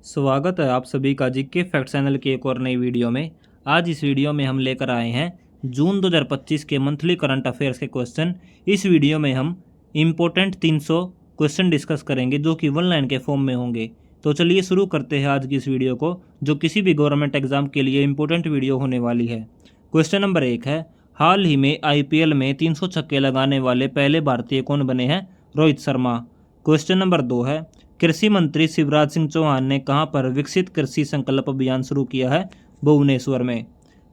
स्वागत है आप सभी का जीके फैक्ट चैनल की एक और नई वीडियो में। आज इस वीडियो में हम लेकर आए हैं जून 2025 के मंथली करंट अफेयर्स के क्वेश्चन। इस वीडियो में हम इम्पोर्टेंट 300 क्वेश्चन डिस्कस करेंगे जो कि वन लाइन के फॉर्म में होंगे। तो चलिए शुरू करते हैं आज की इस वीडियो को, जो किसी भी गवर्नमेंट एग्जाम के लिए इंपॉर्टेंट वीडियो होने वाली है। क्वेश्चन नंबर 1 है, हाल ही में IPL में 300 छक्के लगाने वाले पहले भारतीय कौन बने हैं? रोहित शर्मा। क्वेश्चन नंबर 2 है, कृषि मंत्री शिवराज सिंह चौहान ने कहां पर विकसित कृषि संकल्प अभियान शुरू किया है? भुवनेश्वर में।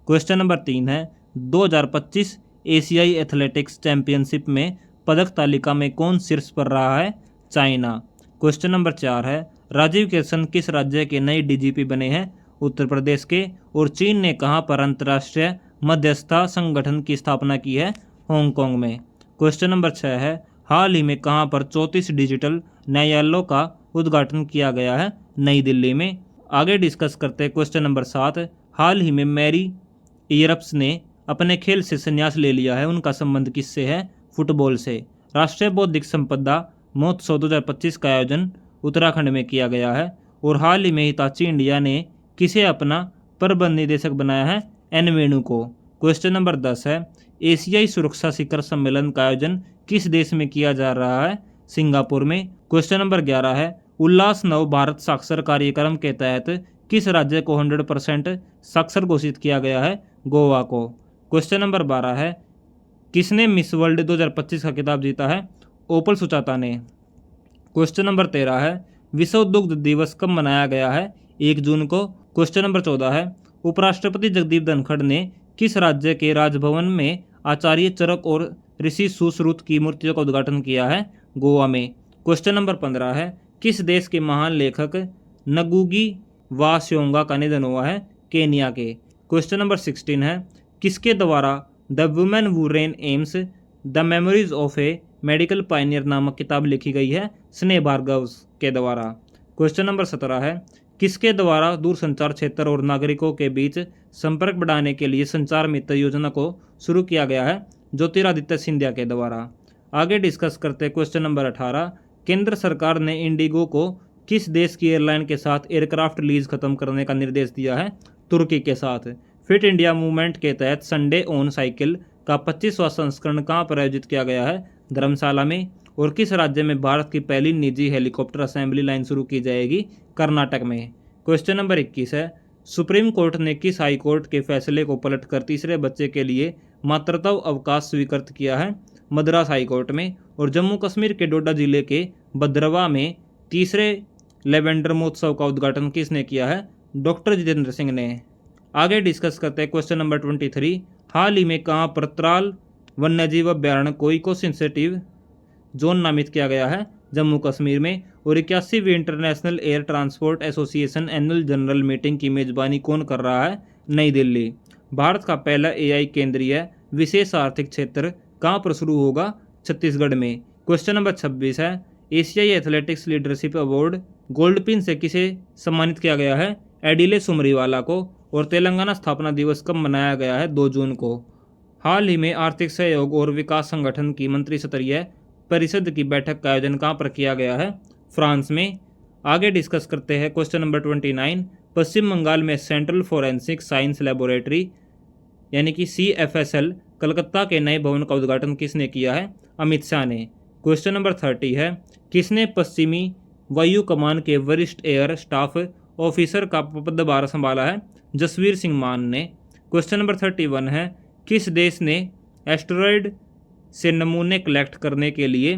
क्वेश्चन नंबर 3 है, 2025 एशियाई एथलेटिक्स चैंपियनशिप में पदक तालिका में कौन शीर्ष पर रहा है? चाइना। क्वेश्चन नंबर 4 है, राजीव किशन किस राज्य के नए DGP बने हैं? उत्तर प्रदेश के। और चीन ने कहां पर अंतर्राष्ट्रीय मध्यस्थता संगठन की स्थापना की है? हांगकांग में। क्वेश्चन नंबर 6 है, हाल ही में कहां पर 34 डिजिटल न्यायालयों का उद्घाटन किया गया है? नई दिल्ली में। आगे डिस्कस करते हैं क्वेश्चन नंबर 7, हाल ही में मैरी इयरप्स ने अपने खेल से संन्यास ले लिया है, उनका संबंध किससे है? फुटबॉल से। राष्ट्रीय बौद्धिक संपदा महोत्सव 2025 का आयोजन उत्तराखंड में किया गया है। और हाल ही में हिताची इंडिया ने किसे अपना प्रबंध निदेशक बनाया है? एन वेणु को। क्वेश्चन नंबर 10 है, एशियाई सुरक्षा शिखर सम्मेलन का आयोजन किस देश में किया जा रहा है? सिंगापुर में। क्वेश्चन नंबर 11 है, उल्लास नव भारत साक्षर कार्यक्रम के तहत किस राज्य को 100% साक्षर घोषित किया गया है? गोवा को। क्वेश्चन नंबर 12 है, किसने मिस वर्ल्ड 2025 का खिताब जीता है? ओपल सुचाता ने। क्वेश्चन नंबर 13 है, विश्व दुग्ध दिवस कब मनाया गया है? 1 जून को। क्वेश्चन नंबर 14 है, उपराष्ट्रपति जगदीप धनखड़ ने किस राज्य के राजभवन में आचार्य चरक और ऋषि सुश्रुत की मूर्तियों का उद्घाटन किया है? गोवा में। क्वेश्चन नंबर 15 है, किस देश के महान लेखक नगुगी वा स्योंगा का निधन हुआ है? केनिया के। क्वेश्चन नंबर 16 है, किसके द्वारा the women who rain AIIMS the memories of A medical Pioneer नामक किताब लिखी गई है? स्नेह भार्गव के द्वारा। क्वेश्चन नंबर 17 है, किसके द्वारा दूरसंचार क्षेत्र और नागरिकों के बीच संपर्क बढ़ाने के लिए संचार मित्र योजना को शुरू किया गया है? ज्योतिरादित्य सिंधिया के द्वारा। आगे डिस्कस करते हैं क्वेश्चन नंबर 18, केंद्र सरकार ने इंडिगो को किस देश की एयरलाइन के साथ एयरक्राफ्ट लीज खत्म करने का निर्देश दिया है? तुर्की के साथ। फिट इंडिया मूवमेंट के तहत संडे ऑन साइकिल का 25वां संस्करण कहाँ पर आयोजित किया गया है? धर्मशाला में। और किस राज्य में भारत की पहली निजी हेलीकॉप्टर असेंबली लाइन शुरू की जाएगी? कर्नाटक में। क्वेश्चन नंबर 21 है, सुप्रीम कोर्ट ने किस हाई कोर्ट के फैसले को पलटकर तीसरे बच्चे के लिए मातृत्व अवकाश स्वीकृत किया है? मद्रास हाई कोर्ट में। और जम्मू कश्मीर के डोडा जिले के भद्रवा में तीसरे लेवेंडर महोत्सव का उद्घाटन किसने किया है? डॉक्टर जितेंद्र सिंह ने। आगे डिस्कस करते हैं क्वेश्चन नंबर 23, हाल ही में कहाँ पर त्राल वन्यजीव अभ्यारण्य को इको सेंसिटिव जोन नामित किया गया है? जम्मू कश्मीर में। और 81वीं international air transport association annual general meeting की मेजबानी कौन कर रहा है? नई दिल्ली। भारत का पहला AI केंद्रीय विशेष आर्थिक क्षेत्र कहाँ पर शुरू होगा? छत्तीसगढ़ में। क्वेश्चन नंबर 26 है, एशियाई athletics leadership award gold pin से किसे सम्मानित किया गया है? एडिले सुमरीवाला को। और तेलंगाना स्थापना दिवस कब मनाया गया है? 2 जून को। हाल ही में आर्थिक सहयोग और विकास संगठन की मंत्रिस्तरीय परिषद की बैठक का आयोजन कहाँ पर किया गया है? फ्रांस में। आगे डिस्कस करते हैं क्वेश्चन नंबर 29, पश्चिम बंगाल में सेंट्रल फोरेंसिक साइंस लेबोरेटरी यानी कि CFSL कलकत्ता के नए भवन का उद्घाटन किसने किया है? अमित शाह ने। क्वेश्चन नंबर 30 है, किसने पश्चिमी वायु कमान के वरिष्ठ एयर स्टाफ ऑफिसर का पदभार संभाला है? जसवीर सिंह मान ने। क्वेश्चन नंबर 31 है, किस देश ने एस्टेरॉयड से नमूने कलेक्ट करने के लिए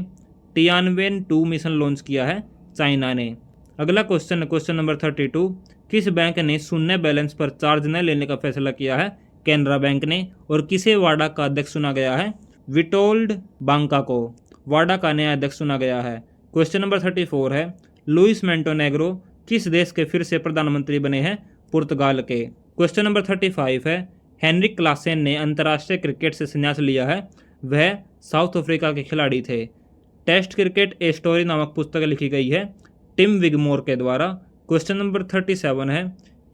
Tianwen-2 मिशन लॉन्च किया है? चाइना ने। अगला क्वेश्चन नंबर 32, किस बैंक ने शून्य बैलेंस पर चार्ज न लेने का फैसला किया है? कैनरा बैंक ने। और किसे वाडा का अध्यक्ष चुना गया है? विटोल्ड बांका को वाडा का नया अध्यक्ष चुना गया है। क्वेश्चन नंबर 34 है, लुइस मोंटेनेग्रो किस देश के फिर से प्रधानमंत्री बने हैं? पुर्तगाल के। क्वेश्चन नंबर 35 है, हेनरिक क्लासेन ने अंतर्राष्ट्रीय क्रिकेट से संन्यास लिया है, वह साउथ अफ्रीका के खिलाड़ी थे। टेस्ट क्रिकेट ए स्टोरी नामक पुस्तक लिखी गई है टिम विगमोर के द्वारा। क्वेश्चन नंबर 37 है,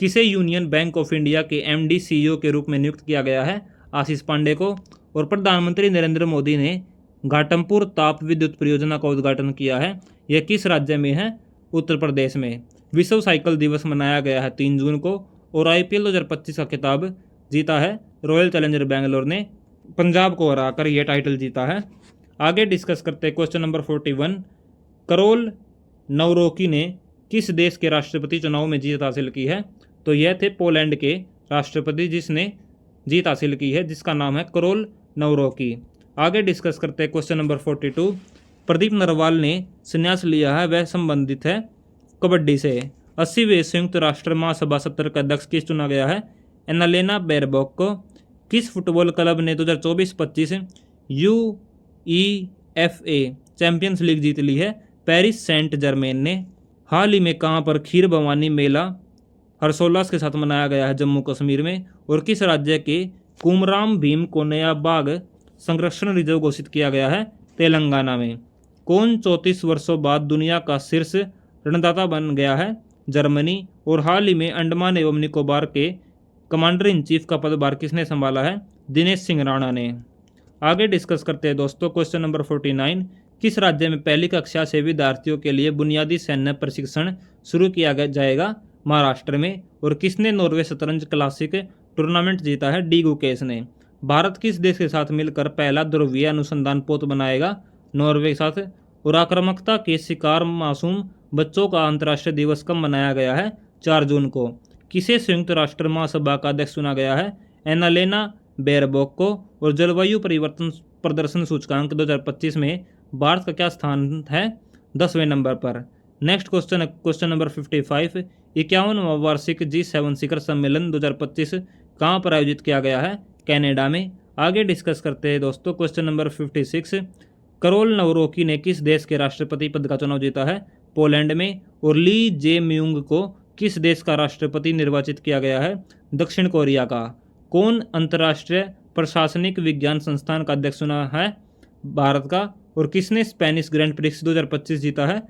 किसे यूनियन बैंक ऑफ इंडिया के MD CEO के रूप में नियुक्त किया गया है? आशीष पांडे को। और प्रधानमंत्री नरेंद्र मोदी ने घाटमपुर ताप विद्युत परियोजना का उद्घाटन किया है, यह किस राज्य में है? उत्तर प्रदेश में। विश्व साइकिल दिवस मनाया गया है 3 जून को। और IPL 2025 का खिताब जीता है रॉयल चैलेंजर बेंगलोर ने, पंजाब को हराकर यह टाइटल जीता है। आगे डिस्कस करते हैं क्वेश्चन नंबर 41। करोल नवरोकी ने किस देश के राष्ट्रपति चुनाव में जीत हासिल की है? तो यह थे पोलैंड के राष्ट्रपति जिसने जीत हासिल की है, जिसका नाम है करोल नवरोकी। आगे डिस्कस करते हैं क्वेश्चन नंबर 42। प्रदीप नरवाल ने संन्यास लिया है, वह संबंधित है कबड्डी से। 80वें संयुक्त राष्ट्र महासभा सत्र का अध्यक्ष किस चुना गया है? एनालेना बेरबॉक को। किस फुटबॉल क्लब ने 2024-25 UEFA चैंपियंस लीग जीत ली है? पेरिस सेंट जर्मेन ने। हाल ही में कहाँ पर खीर भवानी मेला हर्षोल्लास के साथ मनाया गया है? जम्मू कश्मीर में। और किस राज्य के कुमराम भीम को नया बाघ संरक्षण रिजर्व घोषित किया गया है? तेलंगाना में। कौन 34 वर्षों बाद दुनिया का शीर्ष ऋणदाता बन गया है? जर्मनी। और हाल ही में अंडमान एवं निकोबार के कमांडर इन चीफ का पदभार किसने संभाला है? दिनेश सिंह राणा ने। आगे डिस्कस करते हैं दोस्तों क्वेश्चन नंबर 49। किस राज्य में पहली कक्षा से विद्यार्थियों के लिए बुनियादी सैन्य प्रशिक्षण शुरू किया जाएगा? महाराष्ट्र में। और किसने नॉर्वे शतरंज क्लासिक टूर्नामेंट जीता है? डी गुकेश ने। भारत किस देश के साथ मिलकर पहला ध्रुवीय अनुसंधान पोत बनाएगा? नॉर्वे के साथ। और आक्रामकता के शिकार मासूम बच्चों का अंतर्राष्ट्रीय दिवस कब मनाया गया है? 4 जून को। किसे संयुक्त राष्ट्र महासभा का अध्यक्ष चुना गया है? एनालेना बेरबॉक को। और जलवायु परिवर्तन प्रदर्शन सूचकांक 2025 में भारत का क्या स्थान है? 10वें नंबर पर। Next question number 55। 51वां वार्षिक G7 शिखर सम्मेलन 2025 कहाँ पर आयोजित किया गया है? कनाडा में। आगे डिस्कस करते हैं दोस्तों क्वेश्चन नंबर 56। करोल नवरोकी ने किस देश के राष्ट्रपति पद का चुनाव जीता है? पोलैंड में। और ली जे म्यूंग को किस देश का राष्ट्रपति निर्वाचित किया गया है? दक्षिण कोरिया का। कौन अंतर्राष्ट्रीय प्रशासनिक विज्ञान संस्थान का अध्यक्ष चुना है? भारत का। और किसने स्पेनिश ग्रैंड प्रिक्स 2025 जीता है?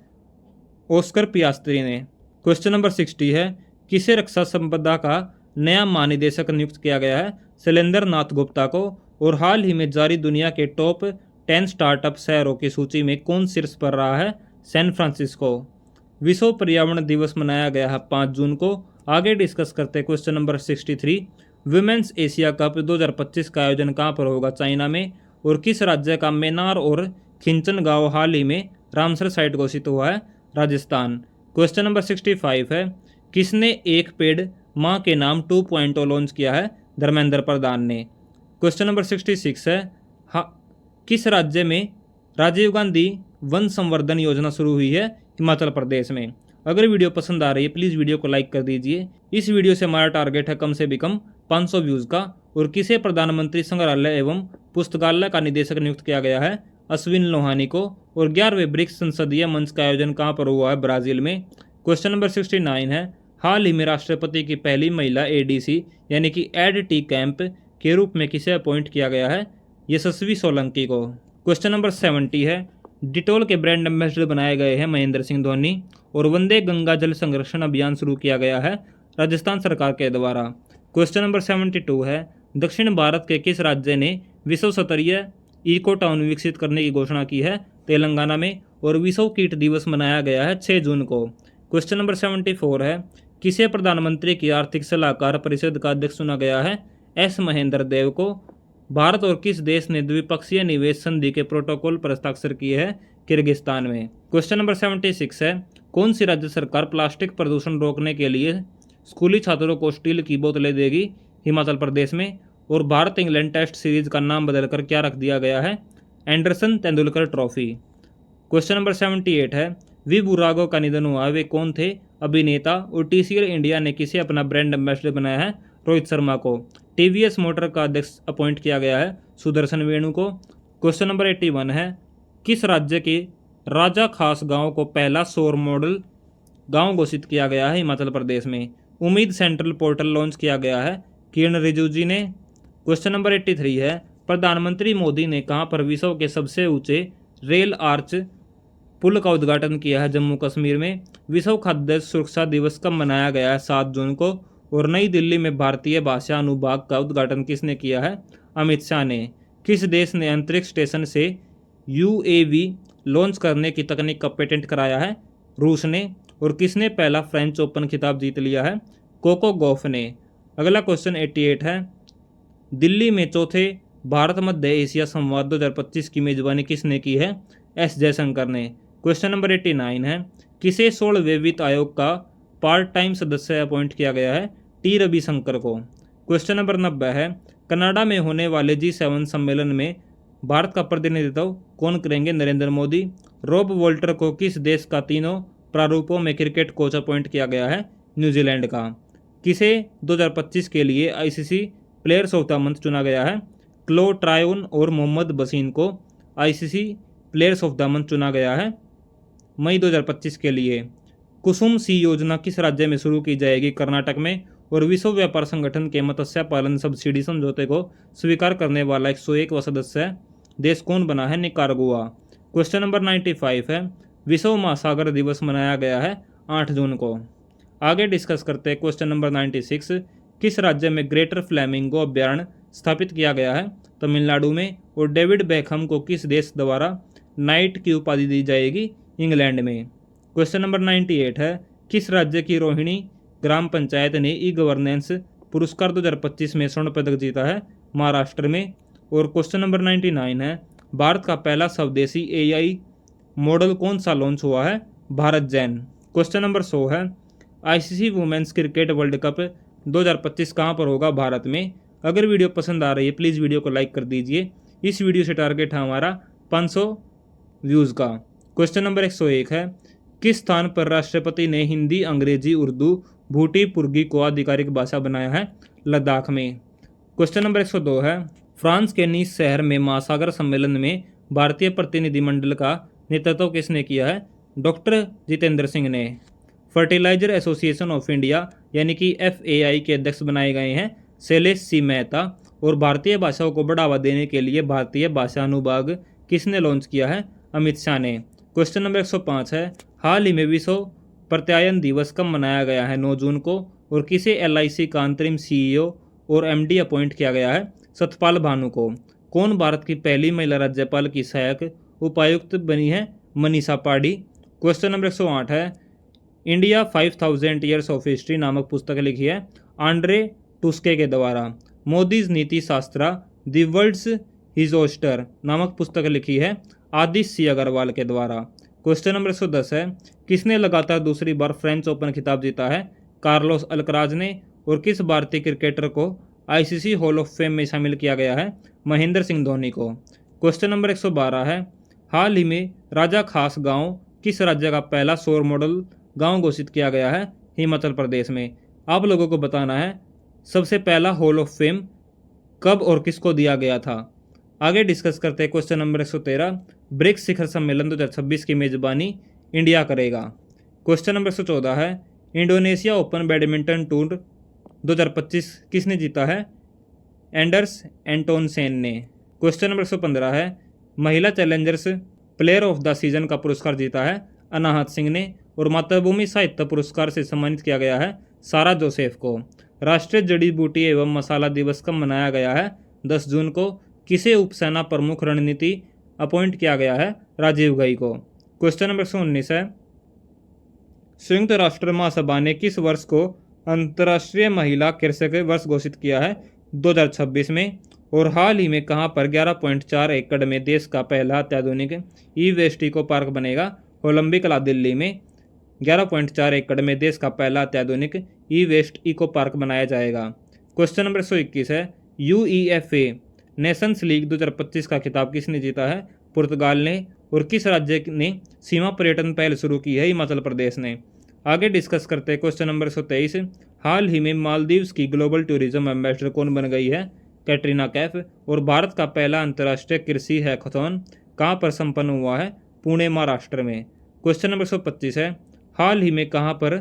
ऑस्कर पियास्त्री ने। क्वेश्चन नंबर 60 है। किसे रक्षा संपदा का नया महानिदेशक नियुक्त किया गया है? शैलेंद्र नाथ गुप्ता को। और हाल ही में जारी दुनिया के टॉप 10 स्टार्टअप शहरों की सूची में कौन शीर्ष पर रहा है? San Francisco. विश्व पर्यावरण दिवस मनाया गया है 5 जून को। आगे डिस्कस करते हैं question number 63। Women's Asia Cup 2025 का आयोजन कहाँ पर होगा? चाइना में। और किस राज्य का मेनार और खिंचन गांव हाल ही में रामसर साइट घोषित हुआ है? राजस्थान। क्वेश्चन नंबर 65 है। किसने एक पेड़ माँ के नाम 2.0 लॉन्च किया है? धर्मेंद्र प्रधान ने। क्वेश्चन नंबर 66 है। किस राज्य में राजीव गांधी वन संवर्धन योजना शुरू हुई है? हिमाचल प्रदेश में। अगर वीडियो पसंद आ रही है प्लीज़ वीडियो को लाइक कर दीजिए। इस वीडियो से हमारा टारगेट है कम से भी कम 500 व्यूज़ का। और किसे प्रधानमंत्री संग्रहालय एवं पुस्तकालय का निदेशक नियुक्त किया गया है? अश्विन लोहानी को। और 11वें ब्रिक्स संसदीय मंच का आयोजन कहाँ पर हुआ है? ब्राज़ील में। क्वेश्चन नंबर 69 है। हाल ही में राष्ट्रपति की पहली महिला ADC यानी कि एड टी कैंप के रूप में किसे अपॉइंट किया गया है? यशस्वी सोलंकी को। क्वेश्चन नंबर 70 है। डिटोल के ब्रांड एम्बेसडर बनाए गए हैं महेंद्र सिंह धोनी। और वंदे गंगा जल संरक्षण अभियान शुरू किया गया है राजस्थान सरकार के द्वारा। क्वेश्चन नंबर 72 है। दक्षिण भारत के किस राज्य ने विश्व स्तरीय इको टाउन विकसित करने की घोषणा की है? तेलंगाना में। और विश्व कीट दिवस मनाया गया है 6 जून को। क्वेश्चन नंबर 74 है। किसे प्रधानमंत्री की आर्थिक सलाहकार परिषद का अध्यक्ष चुना गया है? S महेंद्र देव को। भारत और किस देश ने द्विपक्षीय निवेश संधि के प्रोटोकॉल पर हस्ताक्षर किए हैं? किर्गिस्तान में। क्वेश्चन नंबर 76 है। कौन सी राज्य सरकार प्लास्टिक प्रदूषण रोकने के लिए स्कूली छात्रों को स्टील की बोतलें देगी? हिमाचल प्रदेश में। और भारत इंग्लैंड टेस्ट सीरीज का नाम बदलकर क्या रख दिया गया है? Anderson Tendulkar trophy. Question number 78 है। वी बुरागो का निधन हुआ, वे कौन थे? अभिनेता। और TCL इंडिया ने किसे अपना ब्रांड एम्बेसडर बनाया है? रोहित शर्मा को। TVS मोटर का अध्यक्ष अपॉइंट किया गया है सुदर्शन वेणु को। क्वेश्चन नंबर 81 है। किस राज्य के राजा खास गांव को पहला सौर मॉडल गांव घोषित किया गया है? हिमाचल प्रदेश में। उम्मीद सेंट्रल पोर्टल लॉन्च किया गया है किरण रिजिजू जी ने। क्वेश्चन नंबर 83 है। प्रधानमंत्री मोदी ने कहां पर विश्व के सबसे ऊंचे रेल आर्च पुल का उद्घाटन किया है? जम्मू कश्मीर में। विश्व खाद्य सुरक्षा दिवस कब मनाया गया है? 7 जून को। और नई दिल्ली में भारतीय भाषा अनुभाग का उद्घाटन किसने किया है? अमित शाह ने। किस देश ने अंतरिक्ष स्टेशन से UAV लॉन्च करने की तकनीक का पेटेंट कराया है? रूस ने। और किसने पहला फ्रेंच ओपन खिताब जीत लिया है? कोको गॉफ ने। अगला क्वेश्चन 88 है, दिल्ली में चौथे भारत मध्य एशिया संवाद 2025 की मेजबानी किसने की है? एस जयशंकर ने। क्वेश्चन नंबर 89 है, किसे 16वें वित्त आयोग का पार्ट टाइम सदस्य अपॉइंट किया गया है? टी रविशंकर को। क्वेश्चन नंबर 90 है, कनाडा में होने वाले G7 सम्मेलन में भारत का प्रतिनिधित्व कौन करेंगे? नरेंद्र मोदी। रॉब वॉल्टर को किस देश का तीनों प्रारूपों में क्रिकेट कोच अपॉइंट किया गया है? न्यूजीलैंड का। किसे 2025 के लिए ICC players of the month चुना गया है? क्लो ट्रायोन और मोहम्मद बसीन को ICC players of the month चुना गया है मई 2025 के लिए। कुसुम सी योजना किस राज्य में शुरू की जाएगी? कर्नाटक में। और विश्व व्यापार संगठन के मत्स्य पालन सब्सिडी समझौते को स्वीकार करने वाला 101वां सदस्य देश कौन बना है? निकारागुआ। क्वेश्चन नंबर 95 है, विश्व महासागर दिवस मनाया गया है 8 जून को। आगे डिस्कस करते हैं क्वेश्चन नंबर 96, किस राज्य में ग्रेटर फ्लैमिंगो अभ्यारण्य स्थापित किया गया है? तमिलनाडु में। और डेविड बेकहम को किस देश द्वारा नाइट की उपाधि दी जाएगी? इंग्लैंड में। क्वेश्चन नंबर 98 है, किस राज्य की रोहिणी ग्राम पंचायत ने ई गवर्नेंस पुरस्कार 2025 में स्वर्ण पदक जीता है? महाराष्ट्र में। और क्वेश्चन नंबर 99 है, भारत का पहला स्वदेशी एआई मॉडल कौन सा लॉन्च हुआ है? भारत जैन। क्वेश्चन नंबर 100 है, ICC women's cricket World Cup 2025 कहाँ पर होगा? भारत में। अगर वीडियो पसंद आ रही है प्लीज़ वीडियो को लाइक कर दीजिए। इस वीडियो से टारगेट है हमारा 500 व्यूज़ का। क्वेश्चन नंबर 101 है, किस स्थान पर राष्ट्रपति ने हिंदी, अंग्रेजी, उर्दू, भूटी पुर्गी को आधिकारिक भाषा बनाया है? लद्दाख में। क्वेश्चन नंबर 102 है, फ्रांस के नीस शहर में महासागर सम्मेलन में भारतीय प्रतिनिधिमंडल का नेतृत्व किसने किया है? डॉक्टर जितेंद्र सिंह ने। फर्टिलाइजर एसोसिएशन ऑफ इंडिया यानी कि FAI के अध्यक्ष बनाए गए हैं शैलेश सी मेहता। और भारतीय भाषाओं को बढ़ावा देने के लिए भारतीय भाषा अनुभाग किसने लॉन्च किया है? अमित शाह ने। क्वेश्चन नंबर 105 है, हाल ही में विश्व प्रत्यायन दिवस कब मनाया गया है? 9 जून को। और किसे LIC का अंतरिम CEO और MD अपॉइंट किया गया है? सतपाल भानु को। कौन भारत की पहली महिला राज्यपाल की सहायक उपायुक्त बनी है? मनीषा पाड़ी। क्वेश्चन नंबर 108 है, इंडिया 5000 ईयर्स ऑफ हिस्ट्री नामक पुस्तक लिखी है आंड्रे टुस्के के द्वारा। मोदीज नीति शास्त्रा द वर्ल्ड्स हिजोस्टर नामक पुस्तक लिखी है आदित्य सी अग्रवाल के द्वारा। क्वेश्चन नंबर 110 है, किसने लगातार दूसरी बार फ्रेंच ओपन खिताब जीता है? कार्लोस अल्कराज ने। और किस भारतीय क्रिकेटर को आईसीसी हॉल ऑफ फेम में शामिल किया गया है? महेंद्र सिंह धोनी को। क्वेश्चन नंबर 112 है, हाल ही में राजा खास गांव किस राज्य का पहला सौर मॉडल गांव घोषित किया गया है? हिमाचल प्रदेश में। आप लोगों को बताना है सबसे पहला हॉल ऑफ फेम कब और किसको दिया गया था। आगे डिस्कस करते हैं क्वेश्चन नंबर 113, ब्रिक्स शिखर सम्मेलन 2026 की मेजबानी इंडिया करेगा। क्वेश्चन नंबर 114 है, इंडोनेशिया ओपन बैडमिंटन टूर 2025 किसने जीता है? एंडर्स एंटोनसेन ने। क्वेश्चन नंबर 115 है, महिला Challengers player of the season का पुरस्कार जीता है अनाहत सिंह ने। और मातृभूमि साहित्य पुरस्कार से सम्मानित किया गया है सारा जोसेफ को। राष्ट्रीय जड़ी बूटी एवं मसाला दिवस कब मनाया गया है? 10 जून को। किसे उपसेना प्रमुख रणनीति अपॉइंट किया गया है? राजीव घई को। क्वेश्चन नंबर 119 है, संयुक्त राष्ट्र महासभा ने किस वर्ष को अंतर्राष्ट्रीय महिला कृषक वर्ष घोषित किया है? 2026 में। और हाल ही में कहां पर 11.4 एकड़ में देश का पहला अत्याधुनिक ई-वेस्ट इको पार्क बनेगा? ओलंपिक कला दिल्ली में 11.4 एकड़ में देश का पहला अत्याधुनिक ई-वेस्ट इको पार्क बनाया जाएगा। क्वेश्चन नंबर 121 है, UEFA नेशंस लीग 2025 का खिताब किसने जीता है? पुर्तगाल ने। और किस राज्य ने सीमा पर्यटन पहल शुरू की है? हिमाचल प्रदेश ने। आगे डिस्कस करते हैं क्वेश्चन नंबर 123, हाल ही में मालदीव्स की ग्लोबल टूरिज्म एम्बेसडर कौन बन गई है? कैटरीना कैफ। और भारत का पहला अंतर्राष्ट्रीय कृषि हैकाथॉन कहाँ पर संपन्न हुआ है? पुणे महाराष्ट्र में। क्वेश्चन नंबर 125 है, हाल ही में कहां पर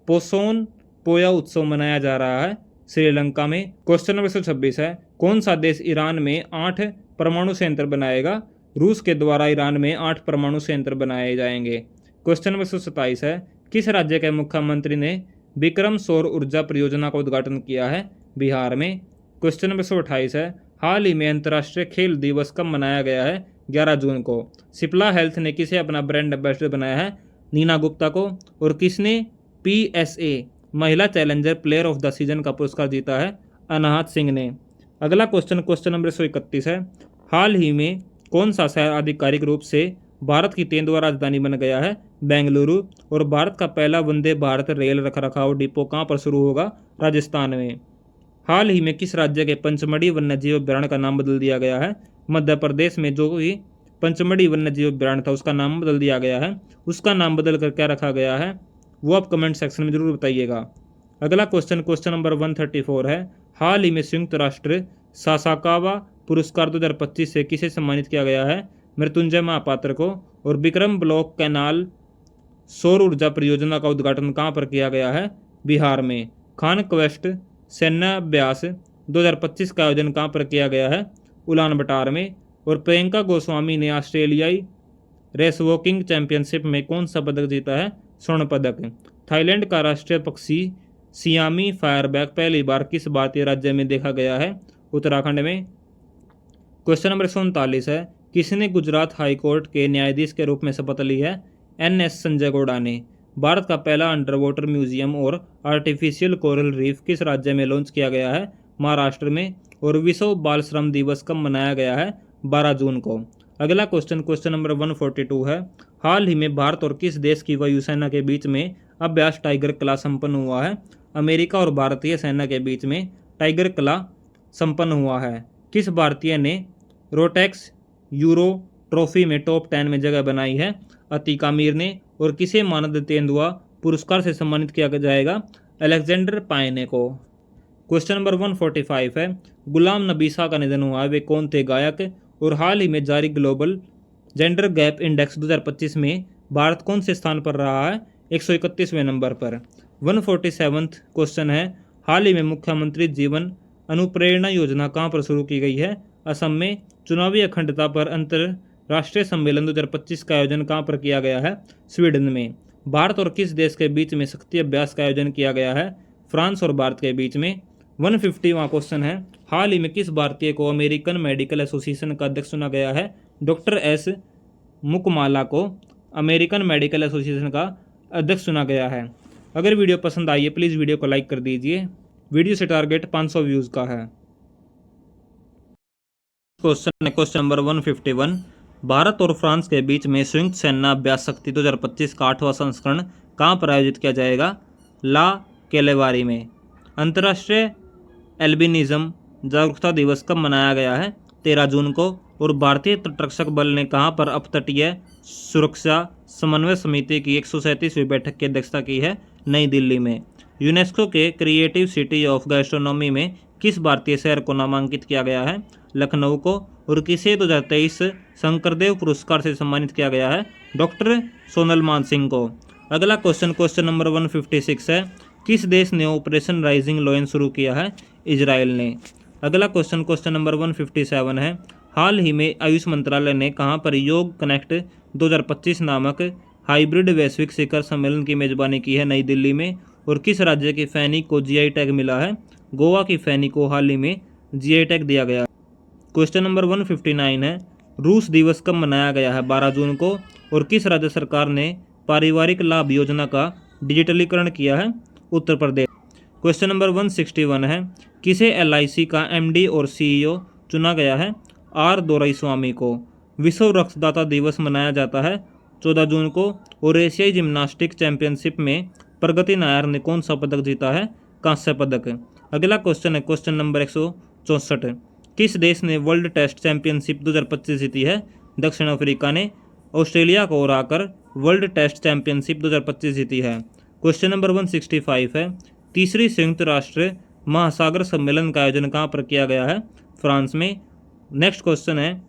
पोसोन पोया उत्सव मनाया जा रहा है? श्रीलंका में। क्वेश्चन नंबर 126 है, कौन सा देश ईरान में 8 परमाणु संयंत्र बनाएगा? रूस के द्वारा ईरान में 8 परमाणु संयंत्र बनाए जाएंगे। क्वेश्चन नंबर 127 है, किस राज्य के मुख्यमंत्री ने विक्रम सौर ऊर्जा परियोजना का उद्घाटन किया है? बिहार में। क्वेश्चन नंबर 128 है, हाल ही में अंतर्राष्ट्रीय खेल दिवस कब मनाया गया है? 11 जून को। सिप्ला हेल्थ ने किसे अपना ब्रांड एम्बेसडर बनाया है? नीना गुप्ता को। और किसने PSA महिला challenger player of the season का पुरस्कार जीता है? अनाहत सिंह ने। अगला क्वेश्चन नंबर 131 है, हाल ही में कौन सा शहर आधिकारिक रूप से भारत की तेंदुआ राजधानी बन गया है? बेंगलुरु। और भारत का पहला वंदे भारत रेल रखरखाव डिपो कहाँ पर शुरू होगा? राजस्थान में। हाल ही में किस राज्य के पंचमढ़ी वन्यजीव अभ्यारण्य का नाम बदल दिया गया है? मध्य प्रदेश में जो भी पंचमढ़ी वन्यजीव अभ्यारण्य था उसका नाम बदल दिया गया है। उसका नाम बदल कर क्या रखा गया है वो आप कमेंट सेक्शन में जरूर बताइएगा। अगला क्वेश्चन नंबर 134 है, हाल ही में संयुक्त राष्ट्र सासाकावा पुरस्कार 2025 से किसे सम्मानित किया गया है? मृत्युंजय महापात्र को। और विक्रम ब्लॉक कैनाल सौर ऊर्जा परियोजना का उद्घाटन कहाँ पर किया गया है? बिहार में। खान क्वेस्ट सैन्य अभ्यास 2025 का आयोजन कहाँ पर किया गया है? उलान बटार में। और प्रियंका गोस्वामी ने ऑस्ट्रेलियाई रेस वॉकिंग चैंपियनशिप में कौन सा पदक जीता है? स्वर्ण पदक। थाईलैंड का राष्ट्रीय पक्षी सियामी फायरबैक पहली बार किस भारतीय राज्य में देखा गया है? उत्तराखंड में। क्वेश्चन नंबर 139 है, किसने गुजरात हाई कोर्ट के न्यायाधीश के रूप में शपथ ली है? NS संजय गौड़ा ने। भारत का पहला अंडर वाटर म्यूजियम और आर्टिफिशियल कोरल रीफ किस राज्य में लॉन्च किया गया है? महाराष्ट्र में। और विश्व बाल श्रम दिवस कब मनाया गया है? 12 जून को। अगला क्वेश्चन नंबर 142 है, हाल ही में भारत और किस देश की वायुसेना के बीच में अभ्यास टाइगर क्लास संपन्न हुआ है? अमेरिका और भारतीय सेना के बीच में टाइगर क्ला संपन्न हुआ है। किस भारतीय ने रोटेक्स यूरो ट्रॉफी में टॉप 10 में जगह बनाई है? अतीका मीर ने। और किसे मानद तेंदुआ पुरस्कार से सम्मानित किया जाएगा? अलेक्जेंडर पायने को। क्वेश्चन नंबर 145 है, गुलाम नबी शाह का निधन हुआ है, वे कौन थे? गायक। और हाल ही में जारी ग्लोबल जेंडर गैप इंडेक्स 2025 में भारत कौन से स्थान पर रहा है? 131वें नंबर पर। 147वां क्वेश्चन है, हाल ही में मुख्यमंत्री जीवन अनुप्रेरणा योजना कहाँ पर शुरू की गई है? असम में। चुनावी अखंडता पर अंतर्राष्ट्रीय सम्मेलन 2025 का आयोजन कहाँ पर किया गया है? स्वीडन में। भारत और किस देश के बीच में शक्ति अभ्यास का आयोजन किया गया है? फ्रांस और भारत के बीच में। 150वां क्वेश्चन है, हाल ही में किस भारतीय को अमेरिकन मेडिकल एसोसिएशन का अध्यक्ष चुना गया है? डॉक्टर S मुकमाला को अमेरिकन मेडिकल एसोसिएशन का अध्यक्ष चुना गया है। अगर वीडियो पसंद आई है प्लीज़ वीडियो को लाइक कर दीजिए। वीडियो से टारगेट 500 व्यूज़ का है। क्वेश्चन नंबर 151, भारत और फ्रांस के बीच में संयुक्त सेना अभ्यास शक्ति 2025 का 8वां संस्करण कहाँ पर आयोजित किया जाएगा? ला कैलेवारी में। अंतर्राष्ट्रीय एल्बिनिज्म जागरूकता दिवस कब मनाया गया है? 13 जून को। और भारतीय तटरक्षक बल ने कहाँ पर अपतटीय सुरक्षा समन्वय समिति की 137वीं बैठक की अध्यक्षता की है? नई दिल्ली में। यूनेस्को के क्रिएटिव सिटी ऑफ गैस्ट्रोनॉमी में किस भारतीय शहर को नामांकित किया गया है? लखनऊ को। और किसे 2023 शंकरदेव पुरस्कार से सम्मानित किया गया है? डॉक्टर सोनल मान सिंह को। अगला क्वेश्चन नंबर 156 है, किस देश ने ऑपरेशन राइजिंग लायन शुरू किया है? इजराइल ने। अगला क्वेश्चन नंबर 157 है, हाल ही में आयुष मंत्रालय ने कहाँ पर योग कनेक्ट 2025 नामक हाइब्रिड वैश्विक शिखर सम्मेलन की मेजबानी की है? नई दिल्ली में। और किस राज्य की फैनी को GI टैग मिला है? गोवा की फैनी को हाल ही में GI टैग दिया गया। क्वेश्चन नंबर 159 है, रूस दिवस कब मनाया गया है? 12 जून को। और किस राज्य सरकार ने पारिवारिक लाभ योजना का डिजिटलीकरण किया है? उत्तर प्रदेश। क्वेश्चन नंबर 161 है, किसे LIC का MD और CEO चुना गया है? R दोराईस्वामी को। विश्व रक्तदाता दिवस मनाया जाता है 14 जून को। और एशियाई जिम्नास्टिक चैंपियनशिप में प्रगति नायर ने कौन सा पदक जीता है? कांस्य पदक। अगला क्वेश्चन है क्वेश्चन नंबर 164, किस देश ने वर्ल्ड टेस्ट चैंपियनशिप 2025 जीती है? दक्षिण अफ्रीका ने। ऑस्ट्रेलिया को हराकर वर्ल्ड टेस्ट चैंपियनशिप 2025 जीती है। क्वेश्चन नंबर 165 है, तीसरी संयुक्त राष्ट्र महासागर सम्मेलन का आयोजन कहाँ पर किया गया है? फ्रांस में। नेक्स्ट क्वेश्चन है,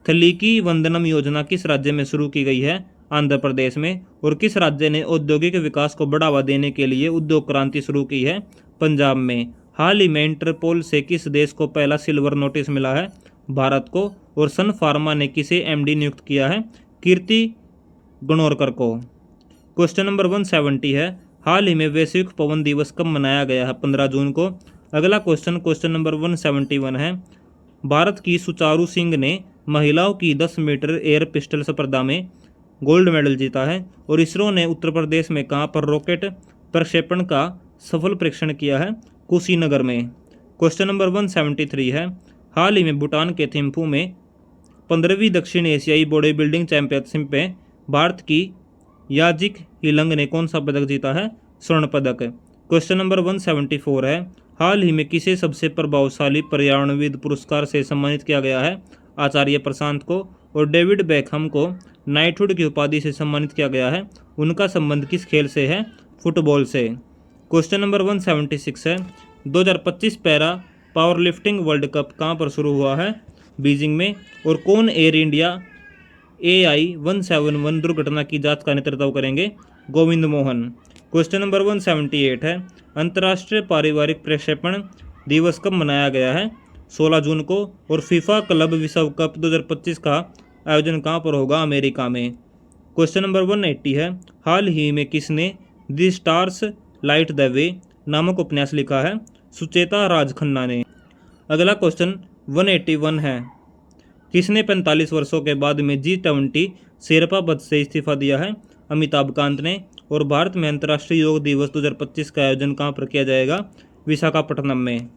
थलीकी वंदनम योजना किस राज्य में शुरू की गई है? आंध्र प्रदेश में। और किस राज्य ने औद्योगिक विकास को बढ़ावा देने के लिए उद्योग क्रांति शुरू की है? पंजाब में। हाल ही में इंटरपोल से किस देश को पहला सिल्वर नोटिस मिला है? भारत को। और सन फार्मा ने किसे MD नियुक्त किया है? कीर्ति गणोरकर को। क्वेश्चन नंबर 170 है, हाल ही में वैश्विक पवन दिवस कब मनाया गया है? 15 जून को। अगला क्वेश्चन नंबर 171 है, भारत की सुचारू सिंह ने महिलाओं की 10 मीटर एयर पिस्टल स्पर्धा में गोल्ड मेडल जीता है। और इसरो ने उत्तर प्रदेश में कहाँ पर रॉकेट प्रक्षेपण का सफल परीक्षण किया है? कुशीनगर में। क्वेश्चन नंबर 173 है, हाल ही में भूटान के थिम्फू में 15वीं दक्षिण एशियाई बॉडी बिल्डिंग चैंपियनशिप में भारत की याजिक हिलंग ने कौन सा पदक जीता है? स्वर्ण पदक। क्वेश्चन नंबर 174 है, हाल ही में किसे सबसे प्रभावशाली पर्यावरणविद पुरस्कार से सम्मानित किया गया है? आचार्य प्रशांत को। और डेविड बेकहम को नाइटहुड की उपाधि से सम्मानित किया गया है। उनका संबंध किस खेल से है? फुटबॉल से। क्वेश्चन नंबर 176 है, 2025 पैरा पावरलिफ्टिंग वर्ल्ड कप कहाँ पर शुरू हुआ है? बीजिंग में। और कौन एयर इंडिया AI-171 दुर्घटना की जांच का नेतृत्व करेंगे? गोविंद मोहन। क्वेश्चन नंबर 178 है, अंतर्राष्ट्रीय पारिवारिक प्रक्षेपण दिवस कब मनाया गया है? 16 जून को। और फीफा क्लब विश्व कप 2025 का आयोजन कहाँ पर होगा? अमेरिका में। क्वेश्चन नंबर 180 है, हाल ही में किसने the stars light the way नामक उपन्यास लिखा है? सुचेता राज खन्ना ने। अगला क्वेश्चन 181 है, किसने 45 वर्षों के बाद में G20 शेरपा पद से इस्तीफा दिया है? अमिताभ कांत ने। और भारत में अंतर्राष्ट्रीय योग दिवस 2025 का आयोजन कहाँ पर किया जाएगा? विशाखापट्टनम में।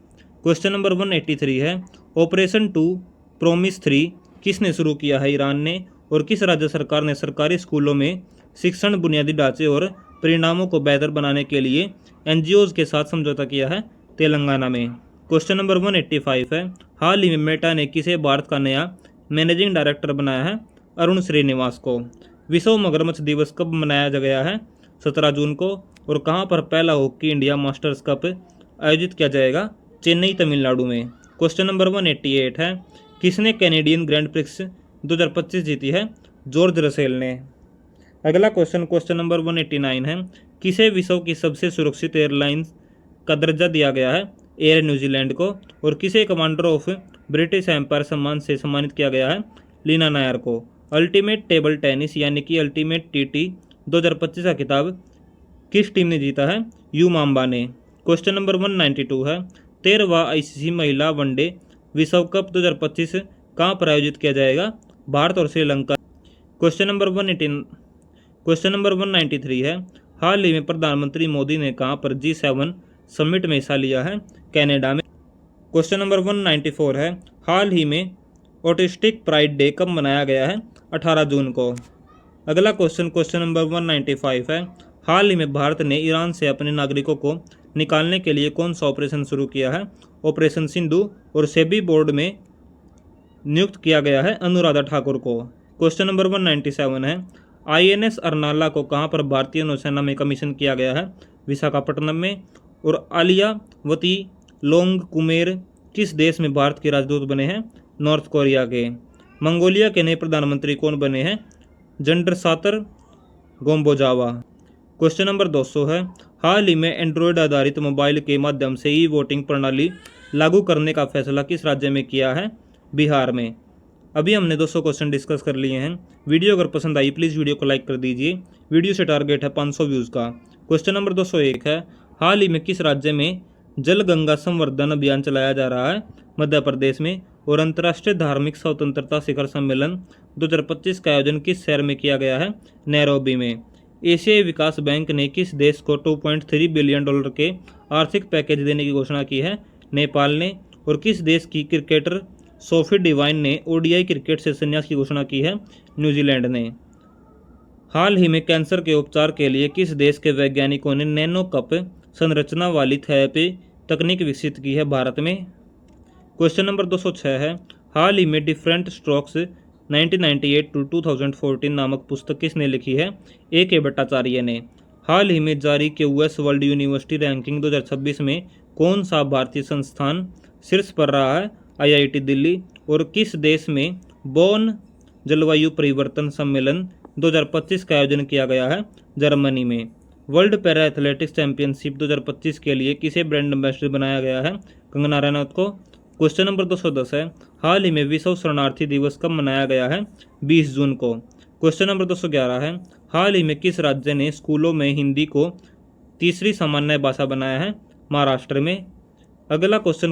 क्वेश्चन नंबर 183 है, ऑपरेशन 2 प्रोमिस 3 किसने शुरू किया है? ईरान ने। और किस राज्य सरकार ने सरकारी स्कूलों में शिक्षण बुनियादी ढांचे और परिणामों को बेहतर बनाने के लिए NGOs के साथ समझौता किया है? तेलंगाना में। क्वेश्चन नंबर 185 है, हाल ही में मेटा ने किसे भारत का नया मैनेजिंग डायरेक्टर बनाया है? अरुण श्रीनिवास को। विश्व मगरमच्छ दिवस कब मनाया गया है? 17 जून को। और कहाँ पर पहला हॉकी इंडिया मास्टर्स कप आयोजित किया जाएगा? चेन्नई तमिलनाडु में। क्वेश्चन नंबर 188 है, किसने कैनेडियन ग्रैंड प्रिक्स 2025 जीती है? जॉर्ज रसेल ने। अगला क्वेश्चन नंबर 189 है, किसे विश्व की सबसे सुरक्षित एयरलाइंस का दर्जा दिया गया है? एयर न्यूजीलैंड को। और किसे कमांडर ऑफ ब्रिटिश एम्पायर सम्मान से सम्मानित किया गया है? लीना नायर को। अल्टीमेट टेबल टेनिस यानी कि अल्टीमेट TT 2025 का खिताब किस टीम ने जीता है? यू माम्बा ने। क्वेश्चन नंबर 192 है, 13वां ICC महिला वनडे विश्व कप 2025 कहाँ पर आयोजित किया जाएगा? भारत और श्रीलंका। क्वेश्चन नंबर 193 है, हाल ही में प्रधानमंत्री मोदी ने कहाँ पर G7 समिट में हिस्सा लिया है? कनाडा में। क्वेश्चन नंबर 194 है, हाल ही में ऑटिस्टिक प्राइड डे कब मनाया गया है? 18 जून को। अगला क्वेश्चन नंबर 195 है, हाल ही में भारत ने ईरान से अपने नागरिकों को निकालने के लिए कौन सा ऑपरेशन शुरू किया है? ऑपरेशन सिंधु। और सेबी बोर्ड में नियुक्त किया गया है अनुराधा ठाकुर को। क्वेश्चन नंबर 197 है, INS अरनाला को कहाँ पर भारतीय नौसेना में कमीशन किया गया है? विशाखापट्टनम में। और आलियावती लोंग कुमेर किस देश में भारत के राजदूत बने हैं? नॉर्थ कोरिया के। मंगोलिया के नए प्रधानमंत्री कौन बने हैं? जंडरसातर गोम्बोजावा। क्वेश्चन नंबर 200 है, हाल ही में एंड्रॉयड आधारित मोबाइल के माध्यम से वोटिंग प्रणाली लागू करने का फैसला किस राज्य में किया है? बिहार में। अभी हमने 200 क्वेश्चन डिस्कस कर लिए हैं। वीडियो अगर पसंद आई प्लीज़ वीडियो को लाइक कर दीजिए। वीडियो से टारगेट है 500 व्यूज़ का। क्वेश्चन नंबर 201 है, हाल ही में किस राज्य में जल गंगा संवर्धन अभियान चलाया जा रहा है? मध्य प्रदेश में। और अंतर्राष्ट्रीय धार्मिक स्वतंत्रता शिखर सम्मेलन 2025 का आयोजन किस शहर में किया गया है? नैरोबी में। एशियाई विकास बैंक ने किस देश को $2.3 बिलियन के आर्थिक पैकेज देने की घोषणा की है? नेपाल ने। और किस देश की क्रिकेटर सोफी डिवाइन ने ODI क्रिकेट से संन्यास की घोषणा की है? न्यूजीलैंड ने। हाल ही में कैंसर के उपचार के लिए किस देश के वैज्ञानिकों ने नैनो कप संरचना वाली थेरेपी तकनीक विकसित की है? भारत में। क्वेश्चन नंबर 206 है, हाल ही में डिफरेंट स्ट्रोक्स 1998 to 2014 नामक पुस्तक किसने लिखी है? AK भट्टाचार्य ने। हाल ही में जारी QS वर्ल्ड यूनिवर्सिटी रैंकिंग 2026 में कौन सा भारतीय संस्थान शीर्ष पर रहा है? IIT दिल्ली। और किस देश में बोन जलवायु परिवर्तन सम्मेलन 2025 का आयोजन किया गया है? जर्मनी में। वर्ल्ड पैरा एथलेटिक्स चैंपियनशिप 2025 के लिए किसे ब्रांड एम्बेसडर बनाया गया है? कंगना रनौत को। क्वेश्चन नंबर 210 है, हाल ही में विश्व शरणार्थी दिवस कब मनाया गया है? 20 जून को। क्वेश्चन नंबर 211 है, हाल ही में किस राज्य ने स्कूलों में हिंदी को तीसरी सामान्य भाषा बनाया है? महाराष्ट्र में। अगला क्वेश्चन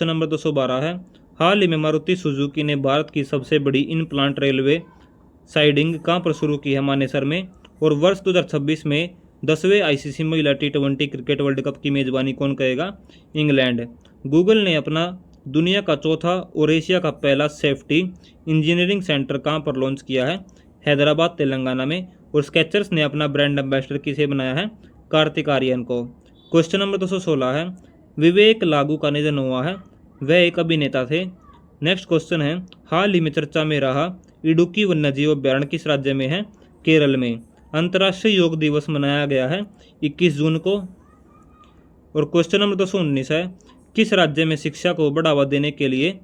नंबर 212 है, हाल ही में मारुति सुजुकी ने भारत की सबसे बड़ी इन प्लांट रेलवे साइडिंग कहाँ पर शुरू की है? मानेसर में। और वर्ष 2026 में 10वें आईसीसी महिला T20 क्रिकेट वर्ल्ड कप की मेजबानी कौन करेगा? इंग्लैंड। गूगल ने अपना दुनिया का चौथा और एशिया का पहला सेफ्टी इंजीनियरिंग सेंटर कहाँ पर लॉन्च किया है? हैदराबाद तेलंगाना में। और स्केचर्स ने अपना ब्रांड एम्बेसडर किसे बनाया है? कार्तिक आर्यन को। क्वेश्चन नंबर 216 है, विवेक लागू का निधन हुआ है, वह एक अभिनेता थे। नेक्स्ट क्वेश्चन है, हाल ही में चर्चा में रहा इडुक्की वन्यजीव अभ्यारण्य किस राज्य में है? केरल में। अंतर्राष्ट्रीय योग दिवस मनाया गया है 21 जून को। और क्वेश्चन नंबर 219 है, किस राज्य में शिक्षा को बढ़ावा देने के लिए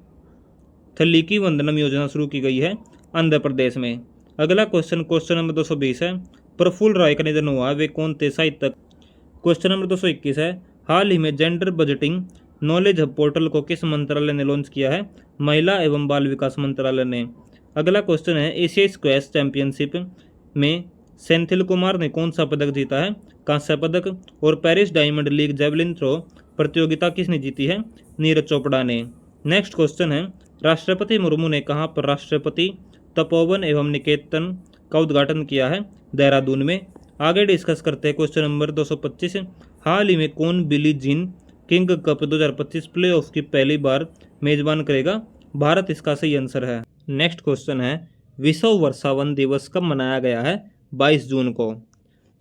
थलीकी वंदनम योजना शुरू की गई है? आंध्र प्रदेश में। अगला क्वेश्चन नंबर 220 है, प्रफुल्ल राय का निधन हुआ, वे कौन थे? साहित्यक। क्वेश्चन नंबर 221 है, हाल ही में gender budgeting knowledge hub portal को किस मंत्रालय ने लॉन्च किया है? महिला एवं बाल विकास मंत्रालय ने। अगला क्वेश्चन है, एशियाई स्क्वैश चैंपियनशिप में सेंथिल कुमार ने कौन सा पदक जीता है? कांस्य पदक। और Paris Diamond League javelin throw प्रतियोगिता किसने जीती है? नीरज चोपड़ा ने। नेक्स्ट क्वेश्चन है, राष्ट्रपति मुर्मू ने कहाँ पर राष्ट्रपति तपोवन एवं निकेतन का उद्घाटन किया है? देहरादून में। आगे डिस्कस करते हैं क्वेश्चन नंबर 225, हाल ही में कौन Billie Jean King cup 2025 playoff की पहली बार मेजबान करेगा? भारत इसका सही आंसर है। नेक्स्ट क्वेश्चन है, विश्व वर्षावन दिवस कब मनाया गया है? 22 जून को।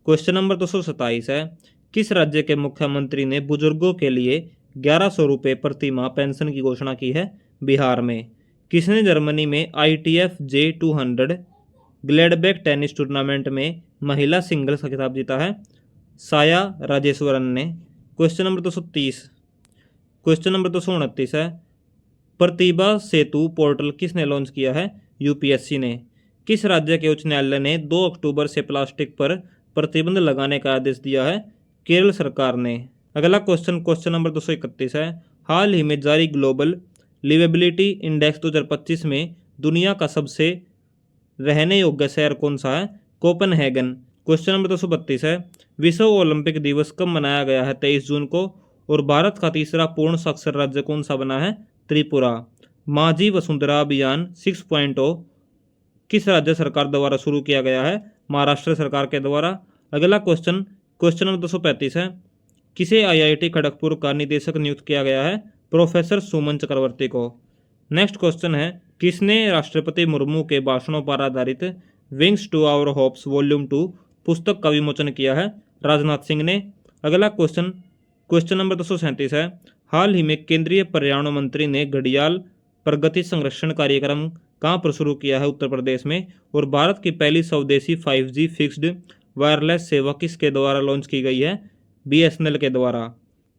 क्वेश्चन नंबर 227 है, किस राज्य के मुख्यमंत्री ने बुजुर्गों के लिए 1100 रुपये प्रति माह पेंशन की घोषणा की है? बिहार में। किसने जर्मनी में ITF J200 ग्लेडबैक टेनिस टूर्नामेंट में महिला सिंगल्स का खिताब जीता है? साया राजेश्वरन ने। Question number 230। क्वेश्चन नंबर 229 है, प्रतिभा सेतु पोर्टल किसने लॉन्च किया है? UPSC ने। किस राज्य के उच्च न्यायालय ने 2 अक्टूबर से प्लास्टिक पर प्रतिबंध लगाने का आदेश दिया है? केरल सरकार ने। अगला क्वेश्चन नंबर 231 है, हाल ही में जारी ग्लोबल लिवेबिलिटी इंडेक्स 2025 में दुनिया का सबसे रहने योग्य शहर कौन सा है? कोपेनहेगन। क्वेश्चन नंबर 232 है, विश्व ओलंपिक दिवस कब मनाया गया है? 23 जून को। और भारत का तीसरा पूर्ण साक्षर राज्य कौन सा बना है? त्रिपुरा। माझी वसुंधरा अभियान 6.0 किस राज्य सरकार द्वारा शुरू किया गया है? महाराष्ट्र सरकार के द्वारा। अगला क्वेश्चन नंबर 235 है, किसे IIT खड़गपुर का निदेशक नियुक्त किया गया है? प्रोफेसर सुमन चक्रवर्ती को। नेक्स्ट क्वेश्चन है, किसने राष्ट्रपति मुर्मू के भाषणों पर आधारित Wings to Our Hopes Volume 2 पुस्तक का विमोचन किया है? राजनाथ सिंह ने। अगला क्वेश्चन नंबर 237 है, हाल ही में केंद्रीय पर्यावरण मंत्री ने घड़ियाल प्रगति संरक्षण कार्यक्रम कहाँ पर शुरू किया है? उत्तर प्रदेश में। और भारत की पहली स्वदेशी 5G फिक्स्ड वायरलेस सेवा किसके द्वारा लॉन्च की गई है? BSNL के द्वारा।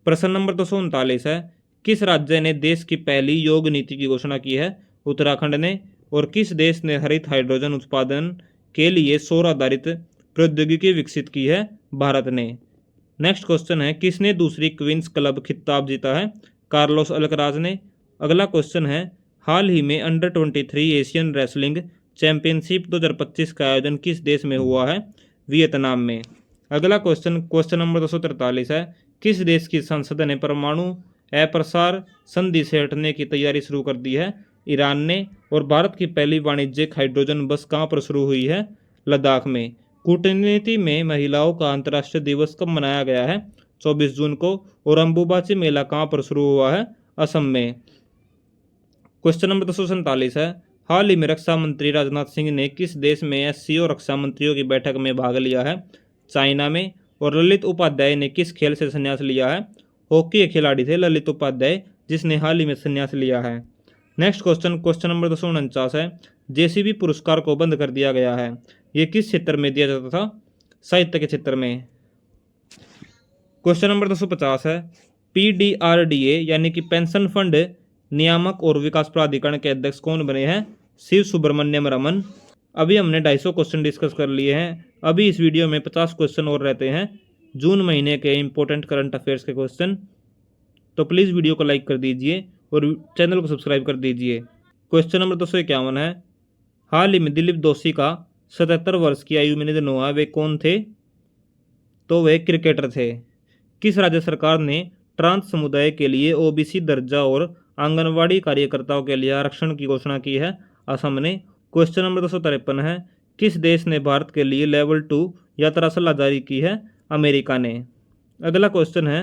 प्रश्न नंबर 239 है, किस राज्य ने देश की पहली योग नीति की घोषणा की है? उत्तराखंड ने। और किस देश ने हरित हाइड्रोजन उत्पादन के लिए सौर आधारित प्रौद्योगिकी विकसित की है? भारत ने। नेक्स्ट क्वेश्चन है, किसने दूसरी क्वींस क्लब खिताब जीता है? कार्लोस अल्कराज ने। अगला क्वेश्चन है, हाल ही में अंडर 23 एशियन रेसलिंग चैंपियनशिप 2025 का आयोजन किस देश में हुआ है? वियतनाम में। अगला क्वेश्चन नंबर 243 है, किस देश की संसद ने परमाणु अप्रसार संधि से हटने की तैयारी शुरू कर दी है? ईरान ने। और भारत की पहली वाणिज्यिक हाइड्रोजन बस कहाँ पर शुरू हुई है? लद्दाख में। कूटनीति में महिलाओं का अंतर्राष्ट्रीय दिवस कब मनाया गया है? 24 जून को। और अंबुबाची मेला कहाँ पर शुरू हुआ है? असम में। क्वेश्चन नंबर 247 है, हाल ही में रक्षा मंत्री राजनाथ सिंह ने किस देश में SCO रक्षा मंत्रियों की बैठक में भाग लिया है? चाइना में। और ललित उपाध्याय ने किस खेल से संन्यास लिया है? हॉकी के खिलाड़ी थे ललित उपाध्याय, जिसने हाल ही में संन्यास लिया है। नेक्स्ट क्वेश्चन नंबर 249 है, JCB पुरस्कार को बंद कर दिया गया है, ये किस क्षेत्र में दिया जाता था? साहित्य के क्षेत्र में। क्वेश्चन नंबर 250 है, PDRDA यानी कि पेंशन फंड नियामक और विकास प्राधिकरण के अध्यक्ष कौन बने हैं? शिव सुब्रमण्यम रमन। अभी हमने 250 क्वेश्चन डिस्कस कर लिए हैं, अभी इस वीडियो में 50 क्वेश्चन और रहते हैं जून महीने के इंपॉर्टेंट करंट अफेयर्स के क्वेश्चन। तो प्लीज़ वीडियो को लाइक कर दीजिए और चैनल को सब्सक्राइब कर दीजिए। क्वेश्चन नंबर 251 है, हाल ही में दिलीप दोषी का 77 वर्ष की आयु में निधन हुआ, वे कौन थे? तो वे क्रिकेटर थे। किस राज्य सरकार ने ट्रांस समुदाय के लिए OBC दर्जा और आंगनवाड़ी कार्यकर्ताओं के लिए आरक्षण की घोषणा की है? असम ने। क्वेश्चन नंबर 253 है, किस देश ने भारत के लिए लेवल 2 यात्रा सलाह जारी की है? अमेरिका ने। अगला क्वेश्चन है,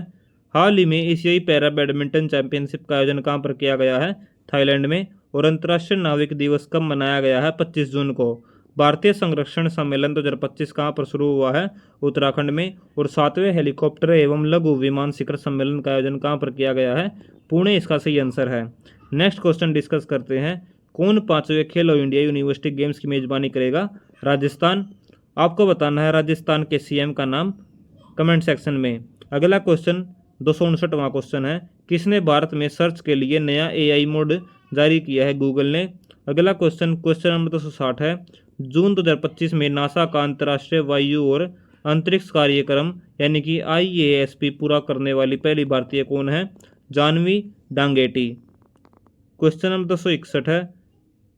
हाल ही में एशियाई पैरा बैडमिंटन चैंपियनशिप का आयोजन कहाँ पर किया गया है? थाईलैंड में। और अंतर्राष्ट्रीय नाविक दिवस कब मनाया गया है? 25 जून को। भारतीय संरक्षण सम्मेलन 2025 कहाँ पर शुरू हुआ है? उत्तराखंड में। और 7वें हेलीकॉप्टर एवं लघु विमान शिखर सम्मेलन का आयोजन कहाँ पर किया गया है? पुणे इसका सही आंसर है। नेक्स्ट क्वेश्चन डिस्कस करते हैं, कौन 5वें खेलो इंडिया यूनिवर्सिटी गेम्स की मेजबानी करेगा? राजस्थान। आपको बताना है राजस्थान के सीएम का नाम कमेंट सेक्शन में। अगला क्वेश्चन 259वां क्वेश्चन है, किसने भारत में सर्च के लिए नया एआई मोड जारी किया है? गूगल ने। अगला क्वेश्चन नंबर 260 है, जून 2025 में नासा का अंतर्राष्ट्रीय वायु और अंतरिक्ष कार्यक्रम यानी कि IASP पूरा करने वाली पहली भारतीय कौन है? जानवी डांगेटी। क्वेश्चन नंबर 261 है,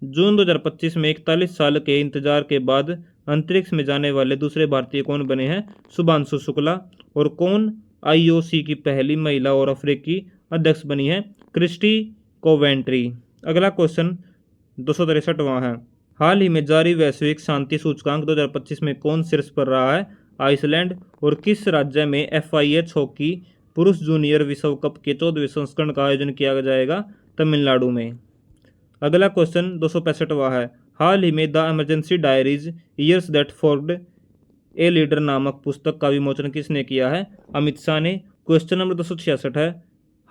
जून 2025 में 41 साल के इंतजार के बाद अंतरिक्ष में जाने वाले दूसरे भारतीय कौन बने हैं? शुभांशु शुक्ला। और कौन IOC की पहली महिला और अफ्रीकी अध्यक्ष बनी है? Christie Coventry. अगला क्वेश्चन 263वां है, हाल ही में जारी वैश्विक शांति सूचकांक 2025 में कौन शीर्ष पर रहा है? आइसलैंड। और किस राज्य में FIH हॉकी पुरुष जूनियर विश्व कप के 14वें संस्करण का आयोजन किया जाएगा? तमिलनाडु में। अगला क्वेश्चन 265वां है, हाल ही में The Emergency Diaries Years That Forged a Leader नामक पुस्तक का विमोचन किसने किया है? अमित शाह ने। क्वेश्चन नंबर 266 है,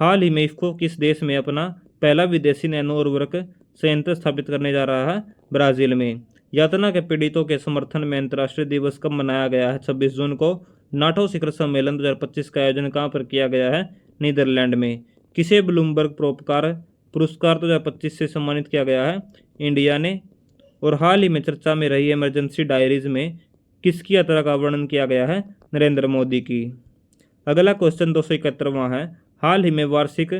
हाल ही में इफ्को किस देश में अपना पहला विदेशी नैनो उर्वरक संयंत्र स्थापित करने जा रहा है? ब्राजील में। यातना के पीड़ितों के समर्थन में अंतर्राष्ट्रीय दिवस कब मनाया गया है? 26 जून को। नाटो शिखर सम्मेलन 2025 का आयोजन कहाँ पर किया गया है? नीदरलैंड में। किसे ब्लूमबर्ग परोपकार पुरस्कार 2025 से सम्मानित किया गया है? इंडिया ने। और हाल ही में चर्चा में रही इमरजेंसी डायरीज में किसकी यात्रा का वर्णन किया गया है? नरेंद्र मोदी की। अगला क्वेश्चन 271वां है, हाल ही में वार्षिक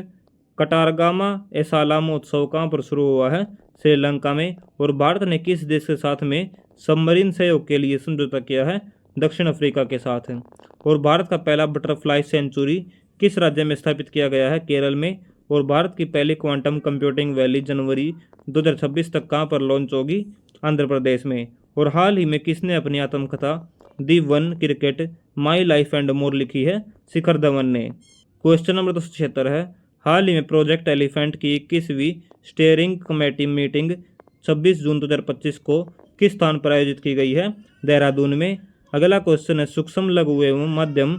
कटारगामा एसाला महोत्सव कहाँ पर शुरू हुआ है? श्रीलंका में। और भारत ने किस देश के साथ में सबमरीन सहयोग के लिए समझौता किया है? दक्षिण अफ्रीका के साथ। और भारत का पहला बटरफ्लाई सेंचुरी किस राज्य में स्थापित किया गया है? केरल में। और भारत की पहली क्वांटम कंप्यूटिंग वैली जनवरी 2026 तक कहाँ पर लॉन्च होगी? आंध्र प्रदेश में। और हाल ही में किसने अपनी आत्मकथा the one cricket my life and more लिखी है? शिखर धवन ने। क्वेश्चन नंबर 276 है, हाल ही में प्रोजेक्ट एलिफेंट की 21वीं स्टीयरिंग कमेटी मीटिंग 26 जून 2025 को किस स्थान पर आयोजित की गई है? देहरादून में। अगला क्वेश्चन है, सूक्ष्म लघु एवं मध्यम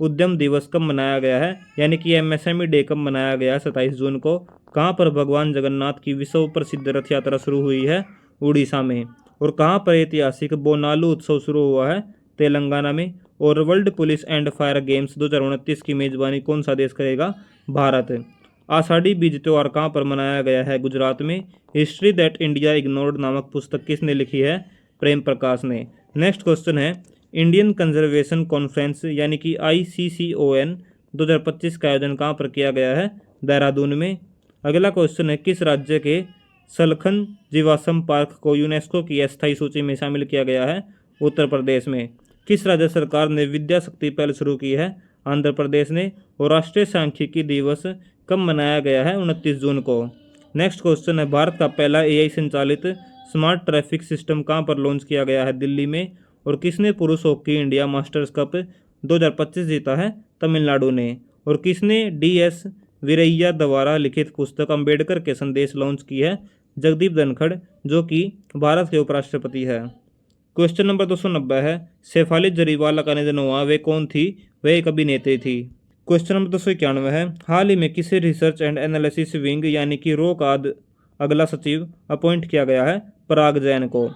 उद्यम दिवस कब मनाया गया है? यानी कि MSME डे कब मनाया गया है? 27 जून को। कहाँ पर भगवान जगन्नाथ की विश्व प्रसिद्ध रथ यात्रा शुरू हुई है? उड़ीसा में। और कहाँ पर ऐतिहासिक बोनालू उत्सव शुरू हुआ है? तेलंगाना में। और world police and fire games 2029 की मेजबानी कौन सा देश करेगा? भारत। आषाढ़ी बीज त्योहार कहाँ पर मनाया गया है? गुजरात में। हिस्ट्री दैट इंडिया इग्नोर्ड नामक पुस्तक किसने लिखी है? प्रेम प्रकाश ने। नेक्स्ट क्वेश्चन है, इंडियन कंजर्वेशन कॉन्फ्रेंस यानी कि ICCON 2025 का आयोजन कहाँ पर किया गया है? देहरादून में। अगला क्वेश्चन है, किस राज्य के सलखन जीवाश्म पार्क को यूनेस्को की अस्थायी सूची में शामिल किया गया है? उत्तर प्रदेश में। किस राज्य सरकार ने विद्या शक्ति पहल शुरू की है? आंध्र प्रदेश ने। और राष्ट्रीय सांख्यिकी दिवस कब मनाया गया है? 29 जून को। नेक्स्ट क्वेश्चन है, भारत का पहला AI संचालित स्मार्ट ट्रैफिक सिस्टम कहाँ पर लॉन्च किया गया है? दिल्ली में। और किसने पुरुष हॉकी इंडिया मास्टर्स कप 2025 जीता है? तमिलनाडु ने। और किसने DS वीरैया द्वारा लिखित पुस्तक अंबेडकर के संदेश लॉन्च की है? जगदीप धनखड़, जो कि भारत के उपराष्ट्रपति है। क्वेश्चन नंबर 290 है, शेफाली जरीवाला का निधन हुआ, वे कौन थी? वे एक अभिनेत्री थी। क्वेश्चन नंबर 291 है, हाल ही में किसे रिसर्च एंड एनालिसिस विंग यानी कि रो का अगला सचिव अपॉइंट किया गया है? पराग जैन को।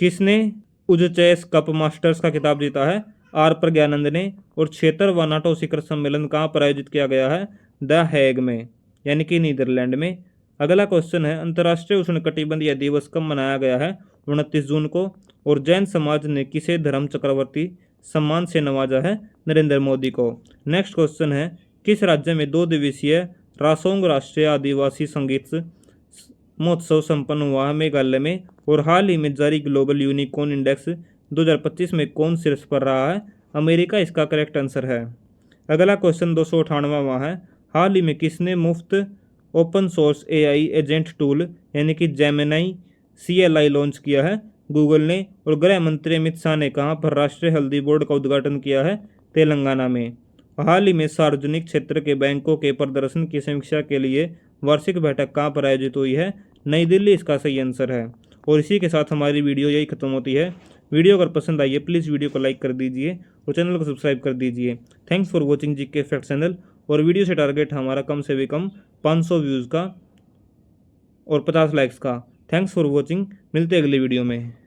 किसने उजचेस कप मास्टर्स का खिताब जीता है? R प्रज्ञानंद ने। और 76वां नाटो शिखर सम्मेलन कहाँ पर आयोजित किया गया है? द हैग में यानी कि नीदरलैंड में। अगला क्वेश्चन है, अंतर्राष्ट्रीय उष्णकटिबंधीय दिवस कब मनाया गया है? 29 जून को। और जैन समाज ने किसे धर्म चक्रवर्ती सम्मान से नवाजा है? नरेंद्र मोदी को। नेक्स्ट क्वेश्चन है, किस राज्य में 2 दिवसीय रासोंग राष्ट्रीय आदिवासी संगीत महोत्सव संपन्न हुआ है? मेघालय में। और हाल ही में जारी ग्लोबल यूनिकॉर्न इंडेक्स 2025 में कौन शीर्ष पर रहा है? अमेरिका इसका करेक्ट आंसर है। अगला क्वेश्चन 298वां है, हाल ही में किसने मुफ्त open source AI agent tool यानी कि जेमिनी CLI लॉन्च किया है गूगल ने। और गृह मंत्री अमित शाह ने कहाँ पर राष्ट्रीय हल्दी बोर्ड का उद्घाटन किया है? तेलंगाना में। हाल ही में सार्वजनिक क्षेत्र के बैंकों के प्रदर्शन की समीक्षा के लिए वार्षिक बैठक कहाँ पर आयोजित हुई है? नई दिल्ली इसका सही आंसर है। और इसी के साथ हमारी वीडियो यही खत्म होती है। वीडियो अगर पसंद आई है प्लीज़ वीडियो को लाइक कर दीजिए और चैनल को सब्सक्राइब कर दीजिए। Thanks for watching GK fact channel. और वीडियो से टारगेट हमारा कम से भी कम 500 व्यूज़ का और 50 लाइक्स का। थैंक्स फॉर वॉचिंग, मिलते हैं अगली वीडियो में।